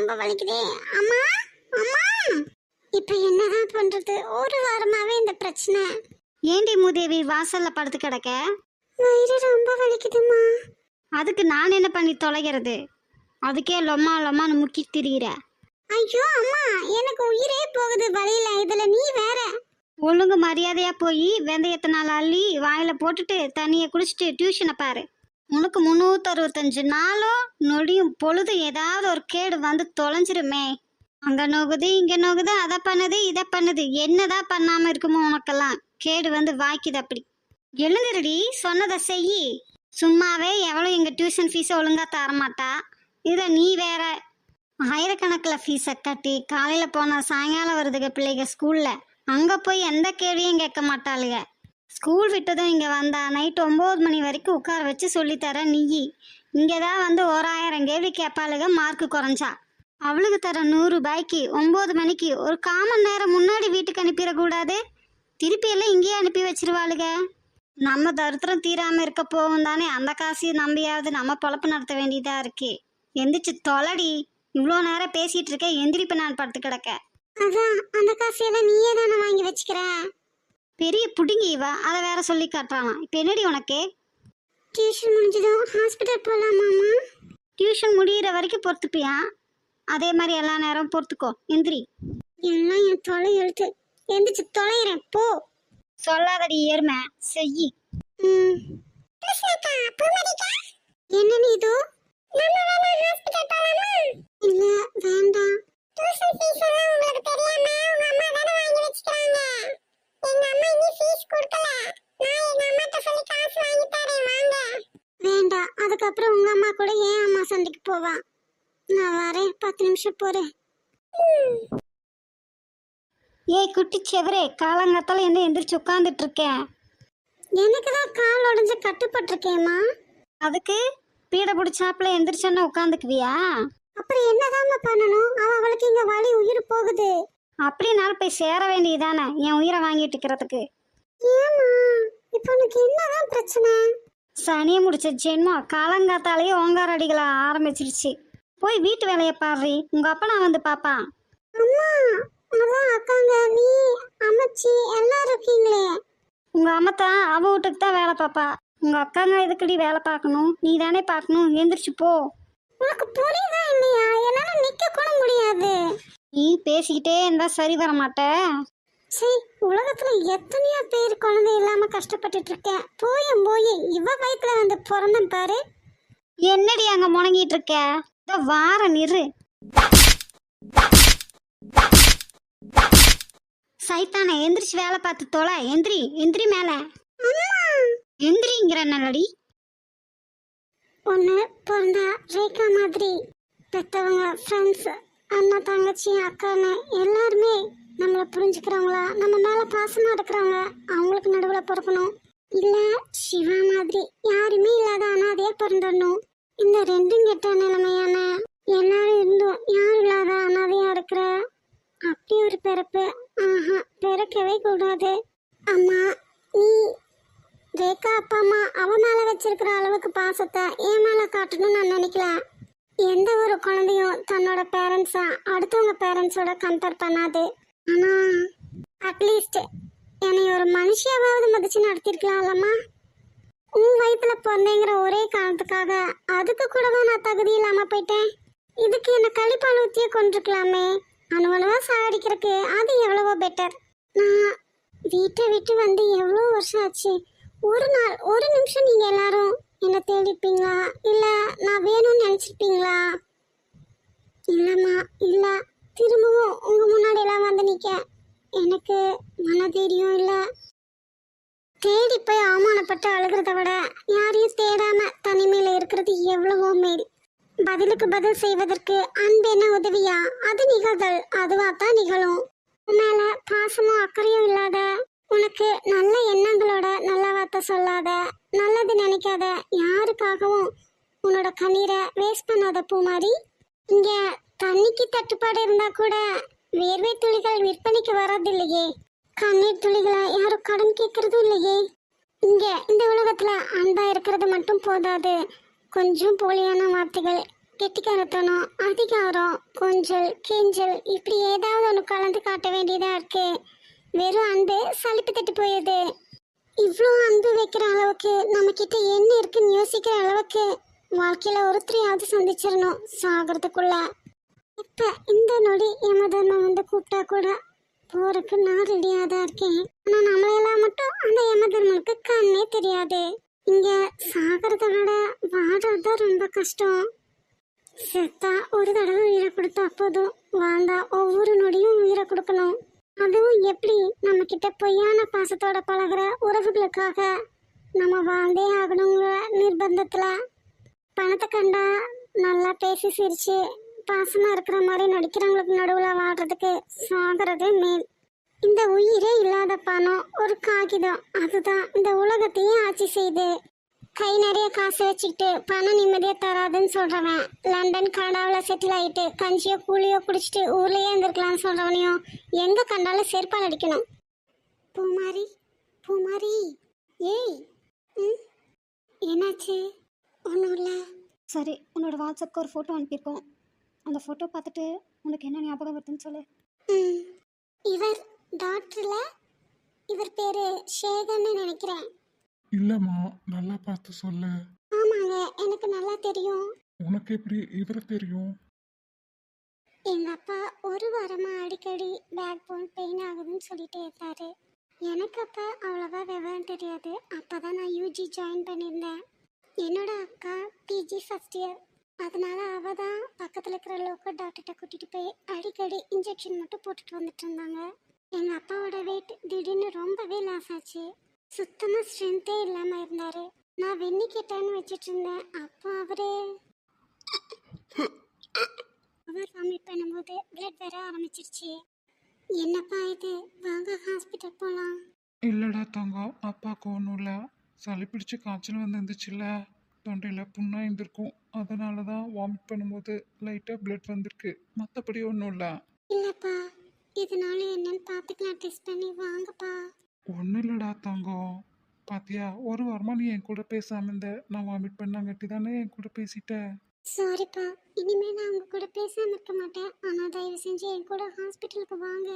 ரொம்ப வலிக்குதே. அம்மா அம்மா, இப்ப என்னதான் பண்றது? ஒரு வாரமாவே இந்த பிரச்சனை. ஏண்டி மூதேவி வாசல்ல படுத்து கிடக்க? வயிறு ரொம்ப வலிக்குதுமா. அதுக்கு நான் என்ன பண்ணி தொலைகிறது? அதுக்கே லொம்மா லொம்மான்னு முக்கி திரியிற. ஐயோ அம்மா, எனக்கு உயிரே போகுது வலியில, இதுல நீ வேற. ஒழுங்கு மரியாதையா போய் வெந்தயத்தை நாள் அள்ளி வாயில போட்டுட்டு தண்ணியை குடிச்சிட்டு டியூஷனை பாரு. உனக்கு 365 நாளும் நொடியும் பொழுது ஏதாவது ஒரு கேடு வந்து தொலைஞ்சிருமே. அங்க நோகுது இங்க நோகுது, அதை பண்ணுது இதை பண்ணுது, என்னதான் பண்ணாம இருக்குமோ உனக்கெல்லாம் கேடு வந்து வாய்க்குது. அப்படி எழுந்துருடி, சொன்னதை செய். சும்மாவே எவ்வளோ எங்க டியூஷன் ஃபீஸை ஒழுங்கா தரமாட்டா, இதை நீ வேற ஆயிரக்கணக்கில் ஃபீஸை கட்டி காலையில் போனால் சாயங்காலம் வருதுங்க பிள்ளைங்க ஸ்கூலில். அங்கே போய் எந்த கேள்வியும் கேட்க மாட்டாளுங்க. ஸ்கூல் விட்டதும் இங்கே வந்தா நைட்டு 9 மணி வரைக்கும் உட்கார வச்சு சொல்லித்தர நீ இங்கே தான் வந்து 1000 கேள்வி கேட்பாளுங்க மார்க்கு குறைஞ்சா. அவளுக்கு தர 100 ரூபாய்க்கு 9 மணிக்கு ஒரு காமன் நேரம் முன்னாடி வீட்டுக்கு அனுப்பிடக்கூடாது? திருப்பி எல்லாம் இங்கேயே அனுப்பி வச்சிருவாளுங்க. நம்ம தரித்திரம் தீராமல் இருக்க போகும் தானே, அந்த காசையும் நம்பியாவது நம்ம பொழப்பு நடத்த வேண்டியதாக இருக்கு. எந்திரிச்சு தொலைடி, இவ்வளோ நேரம் பேசிகிட்டு இருக்க, எந்திரிப்பு நான் படுத்து கிடக்க. அதான் அந்த காசையெல்லாம் நீயே தானே வாங்கி வச்சுக்கிற. பெரிய புடுங்கி இவ அதை வேற சொல்லி காட்டுறானா. இப்போ என்னடி உனக்கு? டியூஷன் முடிஞ்சதும் ஹாஸ்பிட்டல் போகலாமாம்மா? டியூஷன் முடிகிற வரைக்கும் பொறுத்துப்பியா? அதே மாதிரி எல்லா நேரம் பொறுத்துக்கோ. எந்திரி. எல்லாம் என் தொலை எழுத்து. எந்திரிச்சு தொலைகிறேன் போ. சொல்லாதடி ஏர்மை, செய். என்ன நீ இது? இல்ல வேண்டாம். டியூஷன் ஃபீஸ் எல்லாம் உங்களுக்கு தெரியாம உங்க அம்மா தான வாங்கி வச்சிட்டாங்க. எங்க அம்மா இன்னி ஃபீஸ் கொடுக்கல. நான் எங்க அம்மாட்ட சொல்லி காசு வாங்கி தரேன், வாங்க. வேண்டாம், அதுக்கப்புறம் உங்க அம்மா கூட ஏன் அம்மா சண்டைக்கு போவா. நான் வரேன், 10 நிமிஷம் போறேன். ஏய் குட்டி செவரே, காலங்காத்தால என்ன எந்திரிச்சு உட்காந்துட்டு இருக்கேன்? எனக்கு தான் கால் உடஞ்சு கட்டுப்பட்டிருக்கேம்மா. அதுக்கு பீடை பிடிச்சாப்புல எந்திரிச்சோன்னா உட்காந்துக்குவியா? அப்புறம் என்னதாம்மா பண்ணணும்? அவளுக்கு இங்க வலி உயிர் போகுது. அப்படின்னாலும் போய் சேர வேண்டியதானே என் உயிரை வாங்கிட்டு இருக்கிறதுக்கு. ஏமா இப்போ உனக்கு என்னதான் பிரச்சனை? சனியை முடிச்ச ஜென்மம் காலங்காத்தாலேயே ஓங்கார அடிகளை ஆரம்பிச்சிருச்சு. போய் வீட்டு வேலையை பாடுறி, உங்க அப்பா நான் வந்து பாப்பான். அம்மா அதான் அக்காங்க, நீ அம்மாச்சி எல்லாரும் இருக்கீங்களே. உங்க அம்மத்தான் அவ வீட்டுக்கு தான் வேலை பாப்பா. உங்க அக்காங்க எதுக்கடி வேலை பார்க்கணும்? நீ தானே பார்க்கணும். எந்திரிச்சு போ. உனக்கு புரியுதா இல்லையா? என்னால நிக்க கூட முடியாது. நீ பேசிக்கிட்டே இருந்தா சரி வர மாட்ட. சரி, உலகத்துல எத்தனையோ பேர் குழந்தை இல்லாம கஷ்டப்பட்டுட்டு இருக்கேன். போய் இவ வயித்துல வந்து பிறந்தேன் பாரு. என்னடி அங்க முணங்கிட்டு இருக்க? வார நிறு. சைத்தானே, எந்திரிச்சு வேலை பார்த்து தொலை. எந்திரி எந்திரி மேல. எந்திரிங்கிற நல்லடி. ஒன்று பிறந்தா ரேகா மாதிரி பெற்றவங்க, ஃப்ரெண்ட்ஸ், அண்ணா தங்கச்சி அக்கான்னு எல்லாருமே நம்மளை புரிஞ்சுக்கிறவங்களா, நம்ம மேலே பாசமாக இருக்கிறவங்க, அவங்களுக்கு நடுவில் பிறக்கணும். இல்லை சிவா மாதிரி யாருமே இல்லாத அனாதையாக பிறந்துடணும். இந்த ரெண்டும் கெட்ட நிலைமையான எல்லாரும் இருந்தும் யாரும் இல்லாத அனாதையாக இருக்கிற அப்படி ஒரு பிறப்பு பிறக்கவே கூடாது. அம்மா, நீ ரேகா அப்பா அம்மா அவ மேல வச்சிருக்கிற அளவுக்கு பாசத்தை என் மேல காட்டணும்னு நான் நினைக்கல. எந்த ஒரு குழந்தையும் தன்னோட பேரண்ட்ஸா அடுத்தவங்க பேரண்ட்ஸோட கம்பேர் பண்ணாது. ஆனா அட்லீஸ்ட் என்னை ஒரு மனுஷியாவது மதிச்சு நடத்திருக்கலாம்லம்மா. உன் வயிற்றுல பிறந்தேங்கிற ஒரே காரணத்துக்காக அதுக்கு கூடவா நான் தகுதி இல்லாம போயிட்டேன். இதுக்கு என்ன கழிப்பால் ஊத்திய கொண்டிருக்கலாமே. அணுவணுவா சாகடிக்கிறதுக்கு அது எவ்வளவோ பெட்டர். நான் வீட்டை விட்டு வந்து எவ்வளோ வருஷம் ஆச்சு. ஒரு நாள் ஒரு நிமிஷம் நீங்க எல்லாரும் என்ன தேடிப்பீங்களா? இல்ல நான் வேணும்னு நினைச்சிருப்பீங்களா? இல்லம்மா இல்ல. திரும்பவும் உங்க முன்னாடி எல்லாம் வந்து நிக்க எனக்கு மனதைரியம் இல்ல. தேடி போய் அவமானப்பட்டு அழுகிறத விட யாரையும் தேடாம தனிமையில இருக்கிறது எவ்வளவோ மேல். பதிலுக்கு பதில் செய்வதற்கு அன்பு என்ன உதவியா? அது நிகழ்தல் அதுவாத்தான் நிகழும். மேல பாசமும் அக்கறையும் இல்லாத, உனக்கு நல்ல எண்ணங்களோட நல்ல வார்த்தை சொல்லாத, நல்லது நினைக்காத, யாருக்காகவும் உன்னோட கண்ணீரை வேஸ்ட் பண்ணாத பூமாரி. இங்க தண்ணிக்கு தட்டுப்பாடு இருந்தா கூட வேர்வை துளிகள் விற்பனைக்கு வர்றது இல்லையே. கண்ணீர் துளிகளை யாரும் கடன் கேட்கறதும் இல்லையே. இங்க இந்த உலகத்துல அன்பா இருக்கிறது மட்டும் போதாது, கொஞ்சம் போலியான வார்த்தைகள் கெட்டிக்காரத்தனம், அதிகாரம், கொஞ்சல், கெஞ்சல் இப்படி ஏதாவது ஒன்று கலந்து காட்ட வேண்டியதா இருக்கு. வெறும் அன்பு சலிப்பு தட்டி போயிடுது. இவ்வளோ அன்பு வைக்கிற அளவுக்கு நம்ம கிட்ட என்ன இருக்குன்னு யோசிக்கிற அளவுக்கு வாழ்க்கையில ஒருத்தரையாவது சந்திச்சிடணும் சாகிறதுக்குள்ள. இப்ப இந்த நொடி யமதர்மம் வந்து கூப்பிட்டா கூட போறதுக்கு நான் ரெடியா தான் இருக்கேன். ஆனா நம்மளையெல்லாம் மட்டும் அந்த யமதர்மனுக்கு கண்ணே தெரியாது. இங்க சாகிறத விட வாழறதுதான் ரொம்ப கஷ்டம். செத்தா ஒரு தடவை உயிரை கொடுத்தா போதும், வாழ்ந்தா ஒவ்வொரு நொடியும் உயிரை கொடுக்கணும். அதுவும் எப்படி நம்ம கிட்ட பொய்யான பாசத்தோட பழகுற உறவுகளுக்காக நம்ம வாழ்ந்தே ஆகணுங்கிற நிர்பந்தத்துல. பணத்தை கண்டா நல்லா பேசி சிரிச்சு பாசமா இருக்கிற மாதிரி நடிக்கிறவங்களுக்கு நடுவுல வாழ்றதுக்கு சாகிறதே மேல். இந்த உயிரே இல்லாத பணம் ஒரு காகிதம், அதுதான் இந்த உலகத்தையே ஆட்சி செய்து. கை நிறைய காசு வச்சுக்கிட்டு பணம் நிம்மதியா தராதுன்னு சொல்றவன், லண்டன் கனடாவில் செட்டில் ஆயிட்டு கஞ்சியோ கூலியோ குடிச்சிட்டு ஊர்லயே இருந்திருக்கலாம்னு சொல்றவனையும் எங்க கண்டாலும் செருப்பால் அடிக்கணும். பூமாரி, பூமாரி, ஏய், என்னாச்சு? ஒன்றும் இல்லை. சரி, உன்னோட வாட்ஸ்அப்க்கு ஒரு ஃபோட்டோ அனுப்பியிருக்கோம். அந்த ஃபோட்டோ பார்த்துட்டு உனக்கு என்ன ஞாபகம் வருதுன்னு சொல்லு. இவர் டாக்டர்ல, இவர் பேரு சேகர்னு நினைக்கிறேன். இல்லம்மா, நல்லா பார்த்து சொல்லு. ஆமாங்க, எனக்கு நல்லா தெரியும். உனக்கு எப்படி இவரை தெரியும்? எங்க அப்பா ஒரு வாரமா அடிக்கடி பேக் போன் பெயின் ஆகுதுன்னு சொல்லிட்டே இருந்தாரு. எனக்கு அப்ப அவ்வளவா விவரம் தெரியாது. அப்பதான் நான் யூஜி ஜாயின் பண்ணியிருந்தேன். என்னோட அக்கா பிஜி ஃபர்ஸ்ட் இயர். அதனால அவ தான் பக்கத்தில் இருக்கிற லோக்கல் டாக்டர்கிட்ட கூட்டிட்டு போய் அடிக்கடி இன்ஜெக்ஷன் மட்டும் போட்டுட்டு வந்துட்டு இருந்தாங்க. எங்க அப்பாவோட வெயிட் திடீர்னு ரொம்பவே லாஸ் ஆச்சு. சுத்தமா ஸ்ட்ரென்த்தே இல்லாம இருந்தாரு. நான் வெண்ணி கேட்டேன்னு வச்சுட்டு இருந்தேன். அப்போ அவர் வாமிட் பண்ணும்போது பிளட் வர ஆரம்பிச்சிருச்சு. என்னப்பா இது, வாங்க ஹாஸ்பிட்டல் போகலாம். இல்லடா தங்கம், அப்பாவுக்கு ஒன்றும் இல்லை. சளி பிடிச்சி காய்ச்சல் வந்து இருந்துச்சுல்ல, தொண்டையில் புண்ணா இருந்திருக்கும். அதனால தான் வாமிட் பண்ணும்போது லைட்டாக பிளட் வந்திருக்கு. மற்றபடி ஒன்றும் இல்லை. இல்லப்பா, இதனால என்னன்னு பார்த்துக்கலாம், டெஸ்ட் பண்ணி வாங்கப்பா. ஒன்றும் இல்லடா தங்கம். பாத்தியா, ஒரு வாரமா நீ என் கூட பேசாம இருந்த. நான் வாமிட் பண்ணாங்கட்டி தானே என் கூட பேசிட்ட. சாரிப்பா, இனிமே நான் உங்க கூட பேசாம இருக்க மாட்டேன். ஆனா தயவு செஞ்சு என் கூட ஹாஸ்பிட்டலுக்கு வாங்க.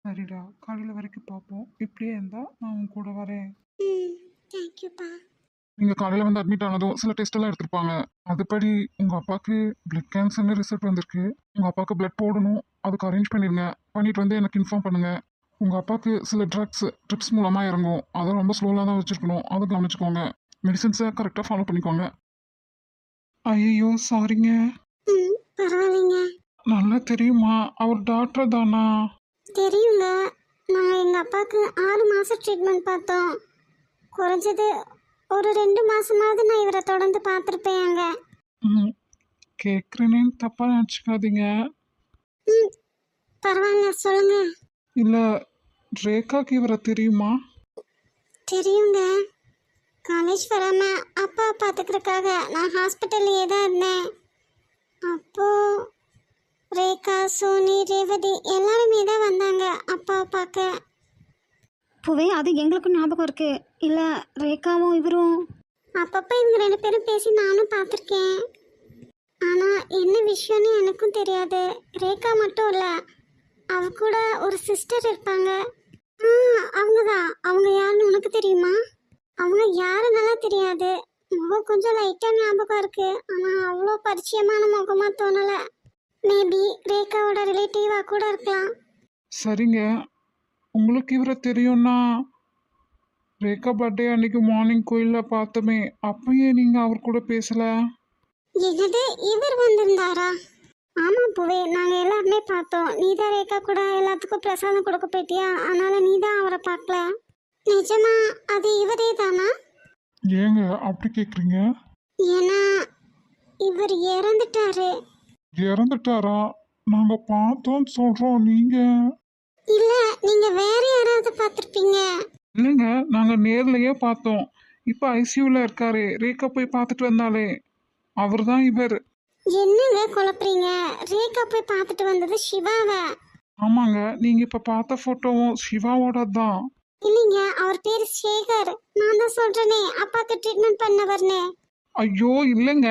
சரிடா, காலையில் வரைக்கும் பார்ப்போம். இப்படியே இருந்தா நான் உன் கூட வரேன். தேங்க்யூப்பா. நீங்கள் காலையில் வந்து அட்மிட் ஆனதும் சில டெஸ்ட் எல்லாம் எடுத்திருப்பாங்க. அதுபடி உங்கள் அப்பாவுக்கு பிளட் கேன்சர்னு ரிசல்ட் வந்திருக்கு. உங்கள் அப்பாவுக்கு பிளட் போடணும். அதுக்கு அரேஞ்ச் பண்ணிடுங்க. பண்ணிட்டு வந்து எனக்கு இன்ஃபார்ம் பண்ணுங்கள். உங்கள் அப்பாவுக்கு சில ட்ரக்ஸ் ட்ரிப்ஸ் மூலமாக இறங்கும். அதை ரொம்ப ஸ்லோவாக தான் வச்சுருக்கணும். அதை கவனிச்சுக்கோங்க. மெடிசன்ஸை கரெக்டாக ஃபாலோ பண்ணிக்கோங்க. ஐயோ சாரிங்க. பரவாயில்லைங்க. நல்லா தெரியுமா, அவர் டாக்டர் தானா? தெரியுங்க. நாங்கள் எங்கள் அப்பாவுக்கு 6 மாதம் ட்ரீட்மெண்ட் பார்த்தோம். குறைஞ்சது ஒரு 2 மாதமாவது நான் இவரை தொடர்ந்து பார்த்துருப்பேங்க. கேட்குறேன்னு தப்பாக நினச்சிக்காதீங்க. பரவாயில்ல, சொல்லுங்க. இல்லை, ரேகாக்கு இவரை தெரியுமா? தெரியுங்க. காலேஜ் வராமல் அப்பா பார்த்துக்கிறதுக்காக நான் ஹாஸ்பிட்டல்லையே தான் இருந்தேன். அப்போது ரேகா, சோனி, ரேவதி எல்லாருமே தான் வந்தாங்க அப்பாவை பார்க்க. பூவே, அது எங்களுக்கும் ஞாபகம் இருக்கு. இல்லை, ரேகாவும் இவரும் அப்பப்போ இவங்க 2 பேரும் பேசி நானும் பார்த்துருக்கேன். ஆனால் என்ன விஷயம்னு எனக்கும் தெரியாது. ரேகா மட்டும் இல்லை, அவ கூட ஒரு சிஸ்டர் இருப்பாங்க. அவங்க தான். அவங்க யாருன்னு உனக்கு தெரியுமா? அவங்க யாருன்னெல்லாம் தெரியாது. முகம் கொஞ்சம் லைட்டாக ஞாபகம் இருக்கு. ஆனால் அவ்வளோ பரிச்சயமான முகமாக தோணலை. மேபி ரேகாவோட ரிலேட்டிவாக கூட இருக்கலாம். சரிங்க, உங்களுக்கு இவரை தெரியும்னா ரேகா பர்த்டே அன்னைக்கு மார்னிங் கோயிலில் பார்த்தோமே, அப்பயே நீங்கள் அவர் கூட பேசல? என்னது, இவர் வந்திருந்தாரா? ஆமாம் பூவே, நாங்கள் எல்லாருமே பார்த்தோம். நீ தான் ரேகா கூட எல்லாத்துக்கும் பிரசாதம் கொடுக்க போயிட்டியா, அதனால நீ தான் அவரை பார்க்கல. நிஜமா அது இவரே தானா? ஏங்க அப்படி கேட்குறீங்க? ஏன்னா இவர் இறந்துட்டாரு. இறந்துட்டாரா? நாங்கள் பார்த்தோன்னு சொல்கிறோம். நீங்கள் இல்ல, நீங்க வேற யாராவது பார்த்திருப்பீங்க. இல்லைங்க, நாங்கள் நேர்லையே பார்த்தோம். இப்போ ஐசியூவில் இருக்காரு. ரேகா போய் பார்த்துட்டு வந்தாலே, அவர் தான் இவர். என்னங்க குழப்பறீங்க? ரேகா போய் பார்த்துட்டு வந்தது சிவாவை. ஆமாங்க, நீங்கள் இப்போ பார்த்த ஃபோட்டோவும் சிவாவோட தான். இல்லைங்க, அவர் பேர் சேகர். நான் தான் சொல்றேனே, அப்பாக்கு ட்ரீட்மெண்ட் பண்ணவர்னு. ஐயோ இல்லைங்க,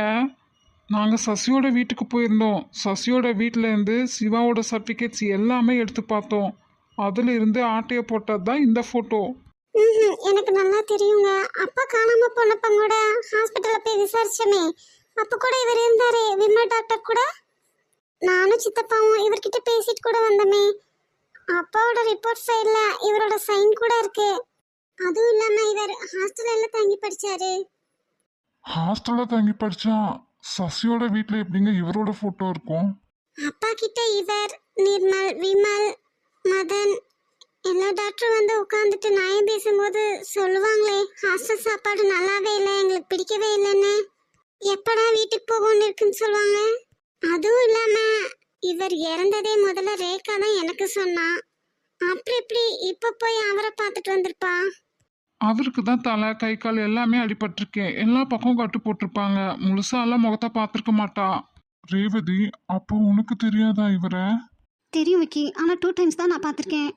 நாங்கள் சசியோட வீட்டுக்கு போயிருந்தோம். சசியோட வீட்டில் இருந்து சிவாவோட சர்டிஃபிகேட்ஸ் எல்லாமே எடுத்து பார்த்தோம். அதில் இருந்து ஆட்டையை போட்டது தான் இந்த ஃபோட்டோ. எனக்கு நல்லா தெரியுங்க. அப்பா காணாம போனப்ப கூட ஹாஸ்பிட்டல்ல போய் விசாரிச்சோமே, அப்ப கூட இவர் இருந்தாரு, விமல் டாக்டர் கூட. நானும் சித்தப்பாவும் இவர்கிட்ட பேசிட்டு கூட வந்தோமே. அப்பாவோட ரிப்போர்ட் ஃபைல்ல இவரோட சைன் கூட இருக்கு. அதுவும் இல்லாம இவர் ஹாஸ்டல்ல தங்கி படிச்சாரு. ஹாஸ்டலில் தங்கி படித்தா சசியோட வீட்டில் எப்படிங்க இவரோட ஃபோட்டோ இருக்கும்? அப்பா கிட்ட இவர், நிர்மல், விமல், மதன் எல்லா டாக்டரும் வந்து உட்காந்துட்டு நியாயம் பேசும்போது சொல்லுவாங்களே, ஹாஸ்டல் சாப்பாடு நல்லாவே இல்லை, எங்களுக்கு பிடிக்கவே இல்லைன்னு. எப்படா வீட்டுக்கு போகணும்னு இருக்குன்னு சொல்லுவாங்க. அதுவும் இல்லாம இவர் இறந்ததே முதல்ல ரேகா தான் எனக்கு சொன்னா. அப்படி இப்படி இப்ப போய் அவரை பார்த்துட்டு வந்திருப்பா. அவருக்கு தான் தலை கை கால் எல்லாமே அடிபட்டிருக்கேன். எல்லா பக்கம் கட்டு போட்டிருப்பாங்க. முழுசாலாம் முகத்தை பார்த்துருக்க மாட்டா. ரேவதி, அப்போ உனக்கு தெரியாதா இவரை? தெரியும் விக்கி, ஆனால் 2 times தான் நான் பார்த்துருக்கேன்.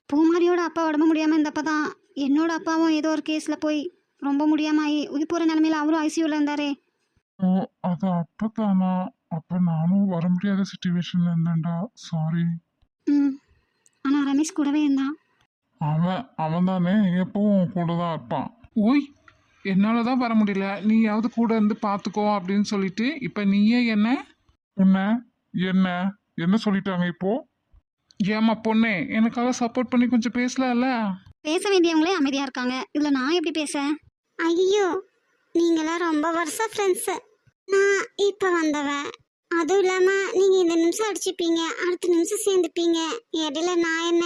பூமாரியோட அப்பா உடம்பு முடியாமல் இருந்தப்ப தான் என்னோட அப்பாவும் ஏதோ ஒரு கேஸில் போய் ரொம்ப முடியாமல் ஆகி உயிர் போகிற நிலமையில அவரும் ஐசியூவில் இருந்தாரே. ஓ, அது அப்பதானா? அப்போ நானும் வர முடியாத சுச்சுவேஷன்ல இருந்தேன்டா. சாரி. ம், ஆனால் ரமேஷ் கூடவே இருந்தான். அவன் தானே எப்பவும் கூட தான் இருப்பான். ஓய், என்னால தான் வர முடியல, நீயாவது கூட இருந்து பார்த்துக்கோ அப்படின்னு சொல்லிட்டு இப்போ நீயே என்ன என்ன சொல்லிட்டாங்க இப்போ? ஏமா பொண்ணே, எனக்காக சப்போர்ட் பண்ணி கொஞ்சம் பேசலாம்ல? பேச வேண்டியவங்களே அமைதியாக இருக்காங்க, இதில் நான் எப்படி பேச? ஐயோ, நீங்களாம் ரொம்ப வருஷம் ஃப்ரெண்ட்ஸு. நான் இப்போ வந்தவன். அதுவும் இல்லாம நீங்க இந்த நிமிஷம் அடிச்சுப்பீங்க, அடுத்த நிமிஷம் சேர்ந்துப்பீங்க. இடையில நான் என்ன?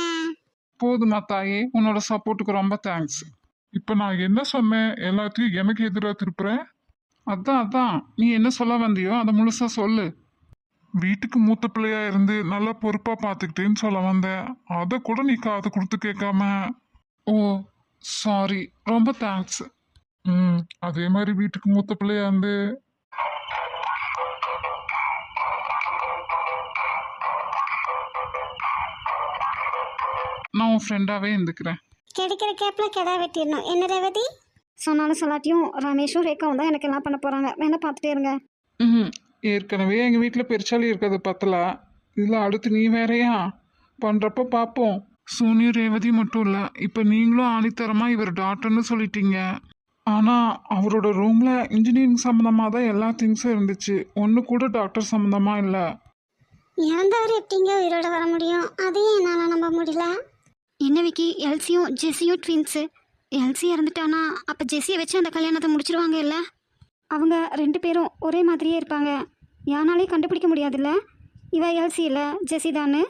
போதுமா தாயே, உன்னோட சப்போர்ட்டுக்கு ரொம்ப தேங்க்ஸ். இப்போ நான் என்ன சொன்னேன்? எல்லாத்தையும் எனக்கு எதிராக திருப்புறேன். அதான் நீ என்ன சொல்ல வந்தியோ அதை முழுசா சொல்லு. வீட்டுக்கு மூத்த பிள்ளையா இருந்து நல்லா பொறுப்பா பார்த்துக்கிட்டேன்னு சொல்ல வந்தேன். அதை கூட நீ காது கொடுத்து கேட்காம. ஓ சாரி, ரொம்ப தேங்க்ஸ். அதே மாதிரி வீட்டுக்கு மூத்த பிள்ளையா இருந்து நான் உன் ஃப்ரெண்டாவே இருந்துக்கிறேன். கிடைக்கிற கேப்ல கெடா வெட்டிடணும். என்ன ரேவதி? சொன்னாலும் சொல்லாட்டியும் ரமேஷும் ரேகாவும் தான் எனக்கு எல்லாம் பண்ண போகிறாங்க. வேணா பார்த்துட்டே இருங்க. ஏற்கனவே எங்கள் வீட்டில் பெருச்சாலி இருக்கிறது பத்தல, இதில் அடுத்து நீ வேறையா பண்ணுறப்ப பார்ப்போம். சோனி ரேவதி மட்டும் இல்லை, இப்போ நீங்களும் ஆணித்தரமாக இவர் டாக்டர்னு சொல்லிட்டீங்க. ஆனால் அவரோட ரூமில் இன்ஜினியரிங் சம்மந்தமாக தான் எல்லா திங்ஸும் இருந்துச்சு, ஒன்று கூட டாக்டர் சம்மந்தமாக இல்லை. இறந்தவர் எப்படிங்க உயிரோட வர முடியும்? அதையும் என்னால் நம்ப முடியல. என்ன விக்கி, எல்சியும் ஜெஸியும் ட்வின்ஸு. எல்சி இறந்துட்டானா அப்போ ஜெஸியை வச்சு அந்த கல்யாணத்தை முடிச்சிருவாங்க இல்லை? அவங்க 2 பேரும் ஒரே மாதிரியே இருப்பாங்க, யானாலையும் கண்டுபிடிக்க முடியாதுல்ல இவ எல்சி இல்லை ஜெஸி தானே.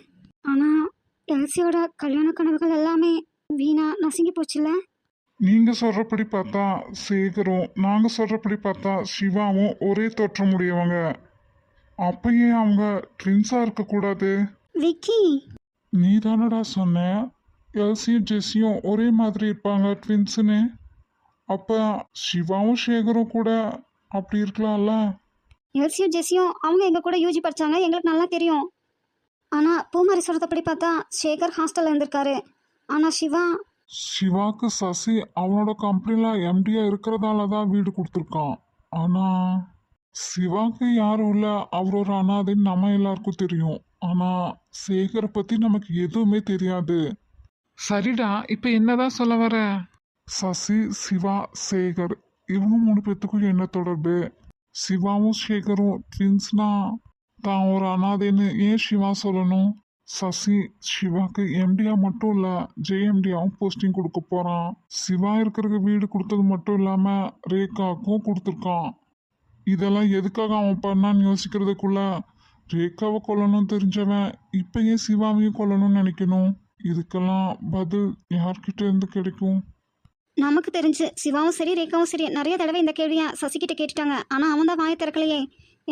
ஆனால் எல்சியோட கல்யாண கனவுகள் எல்லாமே வீணா நசுங்கி போச்சுல்ல. நீங்கள் சொல்கிறபடி பார்த்தா சேகரும், நாங்கள் சொல்கிறபடி பார்த்தா சிவாவும் ஒரே தோற்றம் உடையவங்க. அப்பயே அவங்க ட்வின்ஸாக இருக்கக்கூடாது. விக்கி, நீ தானடா சொன்ன எல்சியும் ஜெஸியும் ஒரே மாதிரி இருப்பாங்க ட்வின்ஸுன்னு. அப்போ சிவாவும் சேகரும் கூட அப்படி இருக்கலாம்ல? எல்சியும் ஜெஸியும் அவங்க எங்கள் கூட யூஜி படித்தாங்க, எங்களுக்கு நல்லா தெரியும். ஆனால் பூமாரி சொல்கிறதப்படி பார்த்தா சேகர் ஹாஸ்டலில் இருந்திருக்காரு. ஆனால் சிவாக்கு சசி அவனோட கம்பெனியில் எம்டியாக இருக்கிறதால தான் வீடு கொடுத்துருக்கான். ஆனால் சிவாக்கு யாரும் இல்லை, அவர் ஒரு அனாதைன்னு நம்ம எல்லாருக்கும் தெரியும். ஆனால் சேகரை பற்றி நமக்கு எதுவுமே தெரியாது. சரிடா, இப்போ என்னதான் சொல்ல வர? சசி, சிவா, சேகர் இவங்க 3 பேத்துக்கும் என்ன தொடர்பு? சிவாவும் சேகரும் ட்வின்ஸ்னா தான் ஒரு அனாதைன்னு ஏன் சிவா சொல்லணும்? சசி சிவாக்கு எம்டியா மட்டும் இல்லை, ஜேஎம்டியாவும் போஸ்டிங் கொடுக்க போகிறான். சிவா இருக்கிறதுக்கு வீடு கொடுத்தது மட்டும் இல்லாமல் ரேகாவுக்கும் கொடுத்துருக்கான். இதெல்லாம் எதுக்காக அவன் பண்ணான்னு யோசிக்கிறதுக்குள்ள ரேகாவை கொல்லணும்னு தெரிஞ்சவன் இப்போ ஏன் சிவாவையும் கொல்லணும்னு நினைக்கணும்? இதுக்கெல்லாம் பதில் யார்கிட்ட இருந்து கிடைக்கும்? நமக்கு தெரிஞ்சு சிவாவும் சரி ரேகாவும் சரி நிறைய தடவை இந்த கேள்வியை சசிக்கிட்ட கேட்டுட்டாங்க. ஆனால் அவன் தான் வாயை திறக்கலையே.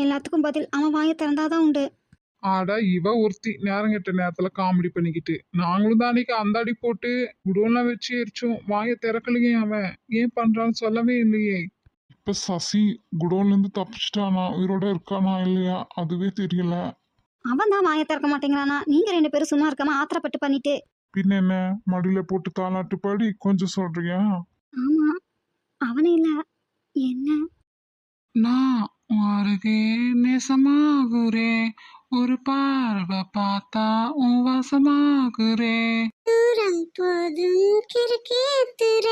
எல்லாத்துக்கும் பதில் அவன் வாயை திறந்தாதான் உண்டு. ஆடா இவ ஒருத்தி நேரம் கெட்ட நேரத்துல காமெடி பண்ணிக்கிட்டு. நாங்களும் தான் அன்னைக்கு அந்த அடி போட்டு குடோன்லாம் வச்சு எரிச்சோம், வாயை திறக்கலையே. அவன் ஏன் பண்றான்னு சொல்லவே இல்லையே. இப்ப சசி குடோன்ல இருந்து தப்பிச்சிட்டானா, உயிரோட இருக்கானா இல்லையா அதுவே தெரியல. அவன் தான் வாயை திறக்க மாட்டேங்கிறானா. நீங்கள் 2 பேரும் சும்மா இருக்காம ஆத்திரப்பட்டு பண்ணிட்டு. பின்ன என்ன, மடியில போட்டு தாளாட்டு பாடி கொஞ்சம் சொல்றியா? ஆமாம், அவனே இல்லை என்ன? நான் அருகே நேசமாகுறே ஒரு பார்வை பார்த்தா உன் வாசமாகுறே. தூரம் போதும் கிறுக்கேத்துற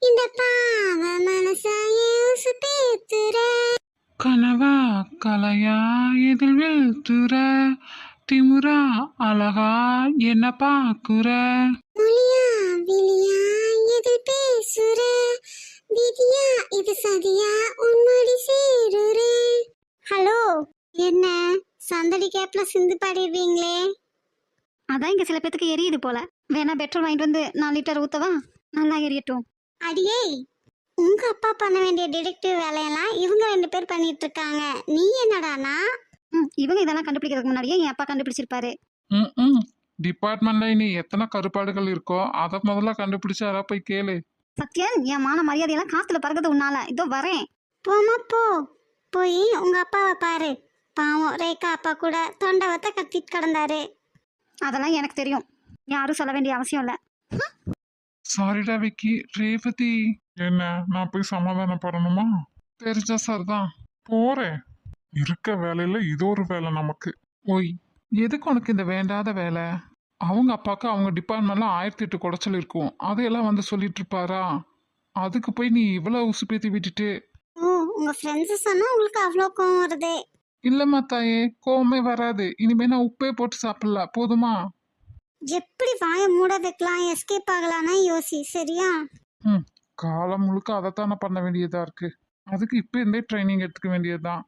இந்த பாவ மனசாயே உசு பேத்துற. கனவா கலையா எதில் வெல்துற திமுறா அழகா என்ன பாக்குற. மொழியா விழியா எதில் பேசுற விதியா இது சதியா உன்மடி சேருறே. ஹலோ, என்ன சந்தடி கேப்ல சிந்து பாடிடுவீங்களே? அதான் இங்க சில பேத்துக்கு எரியுது போல. வேணா பெட்ரோல் வாங்கிட்டு வந்து 4 லிட்டர் ஊத்தவா? நல்லா எரியட்டும். அடியே, உங்க அப்பா பண்ண வேண்டிய டிடெக்டிவ் வேலையெல்லாம் இவங்க 2 பேர் பண்ணிட்டு இருக்காங்க. நீ என்னடானா? இவங்க இதெல்லாம் கண்டுபிடிக்கிறதுக்கு முன்னாடியே என் அப்பா கண்டுபிடிச்சிருப்பாரு. டிபார்ட்மெண்ட்ல இனி எத்தனை கருப்பாடுகள் இருக்கோ அதை முதல்ல கண்டுபிடிச்சு யாரா போய் கேளு. சத்யன், என் மான மரியாதையெல்லாம் காத்துல பறக்குது உன்னால. இதோ வரேன். போமா போ, போய் உங்க அப்பாவை பாரு. பாவம், ரேகா அப்பா கூட தொண்டவத்தை கத்திட்டு கிடந்தாரு. அதெல்லாம் எனக்கு தெரியும், யாரும் சொல்ல வேண்டிய அவசியம் இல்ல. சாரிடா விக்கி. ரேவதி, என்ன நான் போய் சமாதானம் பண்ணணுமா? தெரிஞ்சா சார் தான் போறேன். இருக்க வேலையில இது ஒரு வேலை நமக்கு. ஓய், எதுக்கு உனக்கு இந்த வேண்டாத வேலை? அவங்க அப்பாவுக்கு அவங்க டிபார்ட்மெண்ட்ல 1008 குடைச்சல் இருக்கும். அதையெல்லாம் வந்து சொல்லிட்டு இருப்பாரா? அதுக்கு போய் நீ இவ்வளவு உசுப்பேத்தி விட்டுட்டு. ஓ, உங்க ஃப்ரெண்ட்ஸ் சொன்னா உங்களுக்கு அவ்வளோ கோவம் வருது? இல்லம்மா தாயே, கோவமே வராது. இனிமே நான் உப்பே போட்டு சாப்பிடலாம், போதுமா? எப்படி வாயை மூட வைக்கலாம், எஸ்கேப் ஆகலான்னா யோசி, சரியா? காலம் முழுக்க அதைத்தானே பண்ண வேண்டியதா இருக்கு. அதுக்கு இப்ப இருந்தே ட்ரைனிங் எடுத்துக்க வேண்டியதுதான்.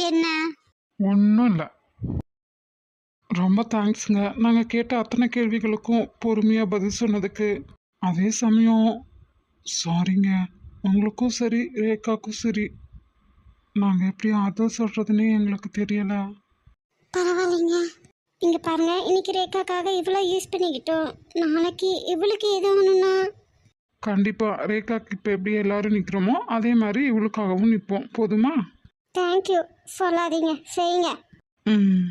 என்ன? ஒன்றும் இல்லை. ரொம்ப தேங்க்ஸுங்க, நாங்கள் கேட்ட அத்தனை கேள்விகளுக்கும் பொறுமையாக பதில் சொன்னதுக்கு. அதே சமயம் சாரிங்க, உங்களுக்கும் சரி ரேகாக்கும் சரி. நாங்கள் எப்படி ஆறுதல் சொல்கிறதுனே எங்களுக்கு தெரியலை. பரவாயில்லைங்க. இங்க பாருங்க, இன்னைக்கு ரேகாக்காக இவ்வளோ யூஸ் பண்ணிக்கிட்டோம். நாளைக்கு இவளுக்கு ஏதோ ஒன்றுனா கண்டிப்பாக ரேகாக்கு இப்போ எப்படி எல்லாரும் நிற்கிறோமோ அதே மாதிரி இவளுக்காகவும் நிற்போம், போதுமா? தேங்க்யூ சொல்லாதீங்க, செய்யுங்க. ம்.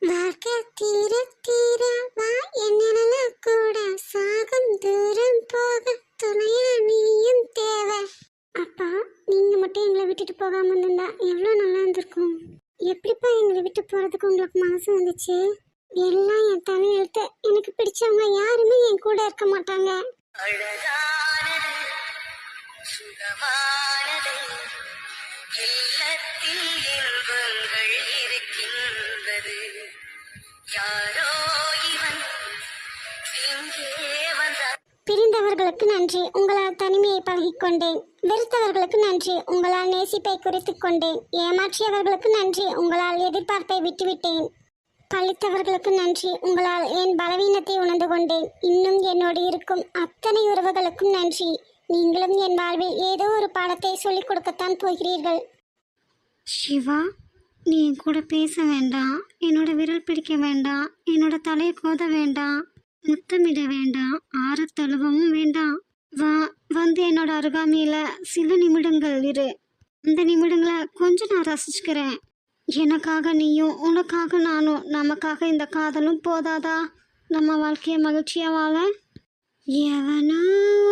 வாழ்க்கை தீர தீர வா என்னென்ன கூட சாகும் தூரம் போக துணையா நீயும் தேவை. அப்பா, நீங்க மட்டும் எங்களை விட்டுட்டு போகாம இருந்தா எவ்வளோ நல்லா இருந்திருக்கும். எப்படிப்பா எங்களை விட்டு போறதுக்கு உங்களுக்கு மனசு வந்துச்சு? எல்லாம் என் தலையெழுத்து. எனக்கு பிடிச்சவங்க யாருமே என் கூட இருக்க மாட்டாங்க. அழகானது சுகமானது இல்லத்தில் இன்பங்கள் இருக்கின்றது. யாரோ இவன் இங்கே வந்தார். பிரிந்தவர்களுக்கு நன்றி, உங்களால் தனிமையை பழகிக்கொண்டேன். வெறுத்தவர்களுக்கு நன்றி, உங்களால் நேசிப்பை குறித்துக் கொண்டேன். ஏமாற்றியவர்களுக்கு நன்றி, உங்களால் எதிர்பார்ப்பை விட்டுவிட்டேன். பழித்தவர்களுக்கு நன்றி, உங்களால் என் பலவீனத்தை உணர்ந்து கொண்டேன். இன்னும் என்னோடு இருக்கும் அத்தனை உறவுகளுக்கும் நன்றி. நீங்களும் என் வாழ்வில் ஏதோ ஒரு பாடத்தை சொல்லிக் கொடுக்கத்தான் போகிறீர்கள். சிவா, நீ என் கூட பேச வேண்டாம், என்னோட விரல் பிடிக்க வேண்டாம், என்னோட தலையை கோத வேண்டாம், முத்தமிட வேண்டாம், ஆற தழுவவும் வேண்டாம். வந்து என்னோட அருகாமையில சில நிமிடங்கள் இரு. அந்த நிமிடங்களை கொஞ்சம் நான் ரசிச்சுக்கிறேன். எனக்காக நீயும் உனக்காக நானும், நமக்காக இந்த காதலும் போதாதா நம்ம வாழ்க்கையை மகிழ்ச்சியா வாழ? எவனோ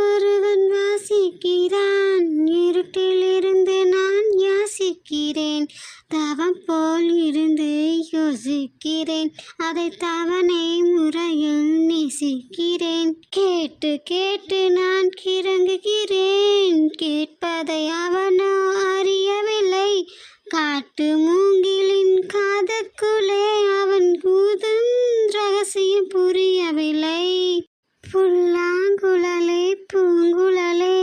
ஒருவன் வாசிக்கிறான், இருட்டிலிருந்து நான் யாசிக்கிறேன். தவம் போல் இருந்து யோசிக்கிறேன், அதை தவணை முறையில் நேசிக்கிறேன். கேட்டு கேட்டு நான் கிறங்குகிறேன், கேட்பதை அவனோ அறியவில்லை. காட்டு மூங்கிலின் காதுக்குள்ளே அவன் கூதும் ரகசியம் புரியவில்லை. புல்லாங்குழலே பூங்குழலே,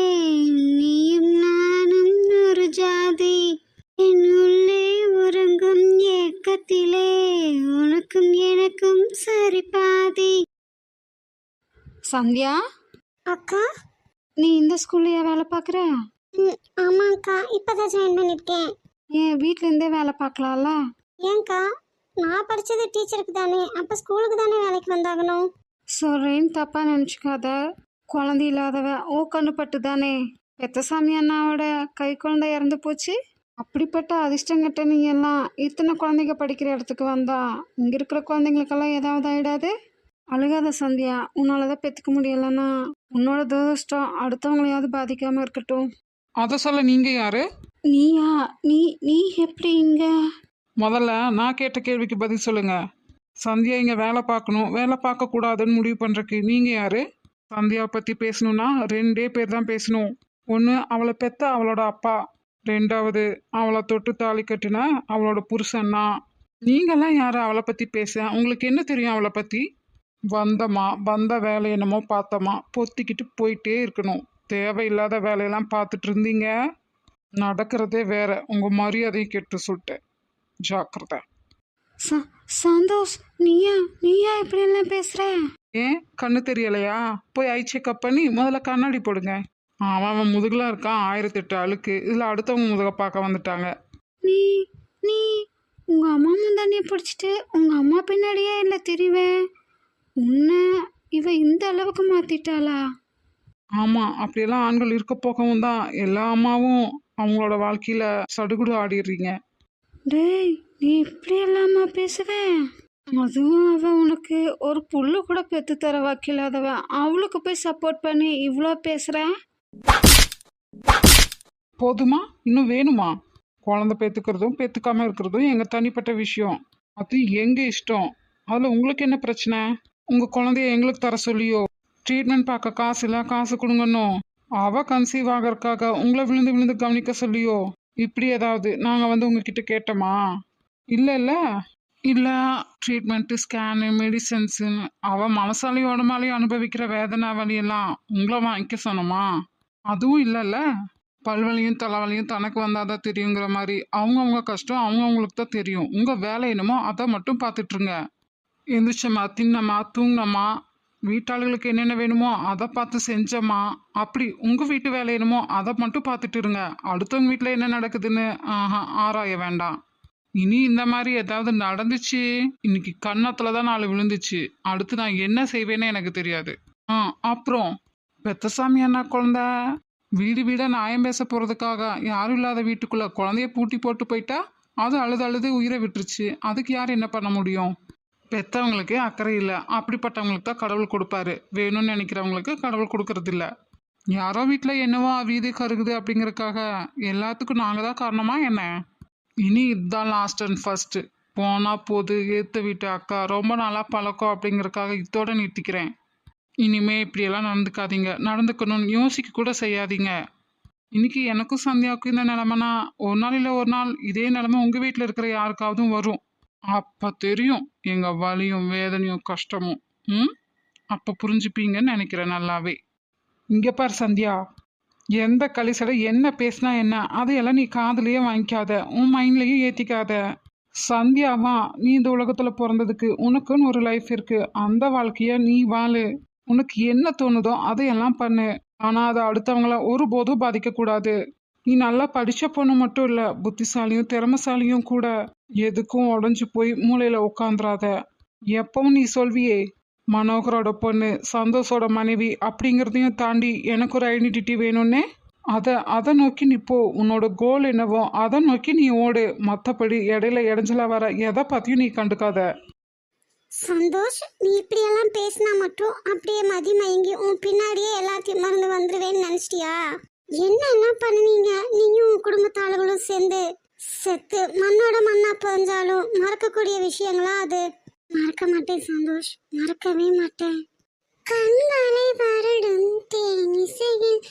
நீயும் நானும் ஒரு ஜாதி. என் உள்ளே உறங்கும் ஏக்கத்திலே உனக்கும் எனக்கும் சரி பாதி. சந்தியா அக்கா? நீ இந்த ஸ்கூல்லையா வேலை பார்க்குற? ஆமாக்கா, இப்பதான் ஜாயின் பண்ணிருக்கேன். ஏன் வீட்டிலேருந்தே வேலை பார்க்கலாம்ல? ஏன்க்கா, நான் படிச்சது டீச்சருக்கு தானே, அப்ப ஸ்கூலுக்கு தானே வேலைக்கு வந்தாகணும். சொல்கிறேன்னு தப்பாக நினச்சிக்காத. குழந்தை இல்லாதவ ஓ கண்ணுப்பட்டு தானே. பெத்தசாமி அண்ணாவோட கை குழந்தை இறந்து போச்சு. அப்படிப்பட்ட அதிர்ஷ்டங்கட்ட நீ எல்லாம் இத்தனை குழந்தைங்க படிக்கிற இடத்துக்கு வந்தா இங்கே இருக்கிற குழந்தைங்களுக்கெல்லாம் ஏதாவது ஆகிடாது? அழுகாத சந்தியா, உன்னால தான் பெற்றுக்க முடியலன்னா உன்னோட துரதிர்ஷ்டம் அடுத்தவங்களையாவது பாதிக்காமல் இருக்கட்டும். அதை சொல்ல நீங்க யாரு? நீயா நீ நீ எப்படி இங்க? முதல்ல நான் கேட்ட கேள்விக்கு பதில் சொல்லுங்க. சந்தியா இங்க வேலை பார்க்கணும், வேலை பார்க்க கூடாதுன்னு முடிவு பண்றதுக்கு நீங்க யாரு? சந்தியாவை பத்தி பேசணும்னா ரெண்டே பேர் தான் பேசணும். ஒன்று அவளை பெத்த அவளோட அப்பா, ரெண்டாவது அவளை தொட்டு தாலி கட்டின அவளோட புருஷன்னா. நீங்கெல்லாம் யாரு அவளை பத்தி பேச? உங்களுக்கு என்ன தெரியும் அவளை பத்தி? வந்தமா வந்த வேலை என்னமோ பார்த்தோமா பொத்திக்கிட்டு போயிட்டே இருக்கணும். தேவையில்லாத வேலையெல்லாம் பார்த்துட்டு இருந்தீங்க, நடக்கிறதே வேற. உங்க மரியாதையை கெட்டு சொல்லிட்டேன், ஜாக்கிரதை. சந்தோஷ், நீயா நீயா இப்படி எல்லாம் பேசுற? ஏன் கண்ணு தெரியலையா? போய் ஐ செக்அப் பண்ணி முதல்ல கண்ணாடி போடுங்க. அவன் முதுகுல இருக்கான் 1008 அழுக்கு, இதில் அடுத்தவங்க முதுக பார்க்க வந்துட்டாங்க. நீ நீ உங்க அம்மா முந்தானியை பிடிச்சிட்டு உங்க அம்மா பின்னாடியே இல்லை திரிவேன். உன்னை இவ இந்த அளவுக்கு மாத்திட்டாளா? ஆமாம், அப்படியெல்லாம் ஆண்கள் இருக்க போகவும் தான் எல்லா அம்மாவும் அவங்களோட வாழ்க்கையில சடுகுடு ஆடிடுறீங்க. டேய், நீ இப்படி எல்லாமா பேசுவ? அதுவும் அவ உனக்கு ஒரு புல்லு கூட பெத்து தர வைக்கலாதவ, அவளுக்கு போய் சப்போர்ட் பண்ணி இவ்வளோ பேசுற? போதுமா? இன்னும் வேணுமா? குழந்தை பெற்றுக்கிறதும் பெற்றுக்காம இருக்கிறதும் எங்கள் தனிப்பட்ட விஷயம். அது எங்கள் இஷ்டம். அதில் உங்களுக்கு என்ன பிரச்சனை? உங்கள் குழந்தைய எங்களுக்கு தர சொல்லியோ, ட்ரீட்மெண்ட் பார்க்க காசு இல்லை காசு கொடுங்கன்னும், அவள் கன்சீவ் ஆகிறதுக்காக உங்களை விழுந்து விழுந்து கவனிக்க சொல்லியோ, இப்படி ஏதாவது நாங்கள் வந்து உங்ககிட்ட கேட்டோமா? இல்லை ட்ரீட்மெண்ட்டு, ஸ்கேனு, மெடிசன்ஸுன்னு அவள் மனசாலையும் உடம்பாலையும் அனுபவிக்கிற வேதனை வலியெல்லாம் உங்களை வாங்கிக்க சொன்னோமா? அதுவும் இல்லைல்ல. பல்வலியும் தலைவலியும் தனக்கு வந்தாதான் தெரியுங்கிற மாதிரி அவங்கவுங்க கஷ்டம் அவங்கவுங்களுக்கு தான் தெரியும். உங்கள் வேலை என்னமோ அதை மட்டும் பார்த்துட்ருங்க. எந்திரிச்சம்மா, தின்னம்மா, தூங்கினம்மா, வீட்டாளுகளுக்கு என்னென்ன வேணுமோ அதை பார்த்து செஞ்சம்மா, அப்படி உங்கள் வீட்டு வேலை என்னமோ அதை மட்டும் பார்த்துட்டு இருங்க. அடுத்தவங்க வீட்டில் என்ன நடக்குதுன்னு ஆராய வேண்டாம். இனி இந்த மாதிரி ஏதாவது நடந்துச்சு, இன்னைக்கு கன்னத்துல தான் 4 விழுந்துச்சு, அடுத்து நான் என்ன செய்வேன்னு எனக்கு தெரியாது. அப்புறம் பெத்தசாமி என்ன குழந்தை வீடு வீடா நியாயம் பேச போறதுக்காக யாரும் இல்லாத வீட்டுக்குள்ள குழந்தைய பூட்டி போட்டு போயிட்டா அது அழுது அழுது உயிரை விட்டுருச்சு. அதுக்கு யார் என்ன பண்ண முடியும்? பெத்தவங்களுக்கே அக்கறை இல்லை, அப்படிப்பட்டவங்களுக்கு தான் கடவுள் கொடுப்பாரு. வேணும்னு நினைக்கிறவங்களுக்கு கடவுள் கொடுக்கறது இல்லை. யாரோ வீட்டில் என்னவோ வீதி கருகுது அப்படிங்கறதுக்காக எல்லாத்துக்கும் நாங்கள் தான் காரணமா என்ன? இனி இதுதான் லாஸ்ட் அண்ட் ஃபர்ஸ்ட். போனா போது, ஏத்த வீட்டு அக்கா ரொம்ப நாளா பழக்கம் அப்படிங்கறதுக்காக இதோட நிறுத்திக்கிறேன். இனிமே இப்படியெல்லாம் நடந்துக்காதீங்க, நடந்துக்கணும்னு யோசிக்க கூட செய்யாதீங்க. இன்னைக்கு எனக்கும் சந்தியாவுக்கும் இந்த நிலைமைனா ஒரு நாள் இல்லை ஒரு நாள் இதே நிலைமை உங்கள் வீட்டில் இருக்கிற யாருக்காவது வரும். அப்போ தெரியும் எங்கள் வலியும் வேதனையும் கஷ்டமும். அப்போ புரிஞ்சுப்பீங்கன்னு நினைக்கிறேன் நல்லாவே. இங்கே பார் சந்தியா, எந்த கலிசடை என்ன பேசினா என்ன அதையெல்லாம் நீ காதுலயே வாங்கிக்காத, உன் மைண்ட்லேயும் ஏற்றிக்காத. சந்தியாவா, நீ இந்த உலகத்தில் பிறந்ததுக்கு உனக்குன்னு ஒரு லைஃப் இருக்கு, அந்த வாழ்க்கைய நீ வாழு. உனக்கு என்ன தோணுதோ அதையெல்லாம் பண்ணு. ஆனா அதை அடுத்தவங்கள ஒருபோதும் பாதிக்க கூடாது. நீ நல்லா படிச்ச பொண்ணு மட்டும் இல்ல, புத்திசாலியும் திறமசாலியும் கூட. எதுக்கும் உடஞ்சு போய் மூளையில உட்காந்துராத. எப்பவும் நீ சொல்வியே மனோகரோட பொண்ணு, சந்தோஷோட மனைவி அப்படிங்கிறதையும் தாண்டி எனக்கு ஒரு ஐடென்டிட்டி வேணும்னே. அதை நோக்கி நீ போ. உன்னோட கோல் என்னவோ அதை நோக்கி நீ ஓடு. மற்றபடி இடையில இடைஞ்சலா வர எதை பத்தியும் நீ கண்டுக்காத. சந்தோஷ், நீ இப்படியெல்லாம் பேசினா மட்டும் அப்படியே மதி மயங்கி உன் பின்னாடியே எல்லாத்தையும் மறந்து வந்துடுவேன்னு நினைச்சிட்டியா? என்ன பண்ணுவீங்க நீயும் உன் குடும்பத்தாளர்களும் சேர்ந்து? செத்து மண்ணோட மண்ணா பதிஞ்சாலும் மறக்கக்கூடிய விஷயங்களா அது? மறக்க மாட்டேன் சந்தோஷ், மறக்கவே மாட்டேன். கண்களை வருடும் தேனிசையில்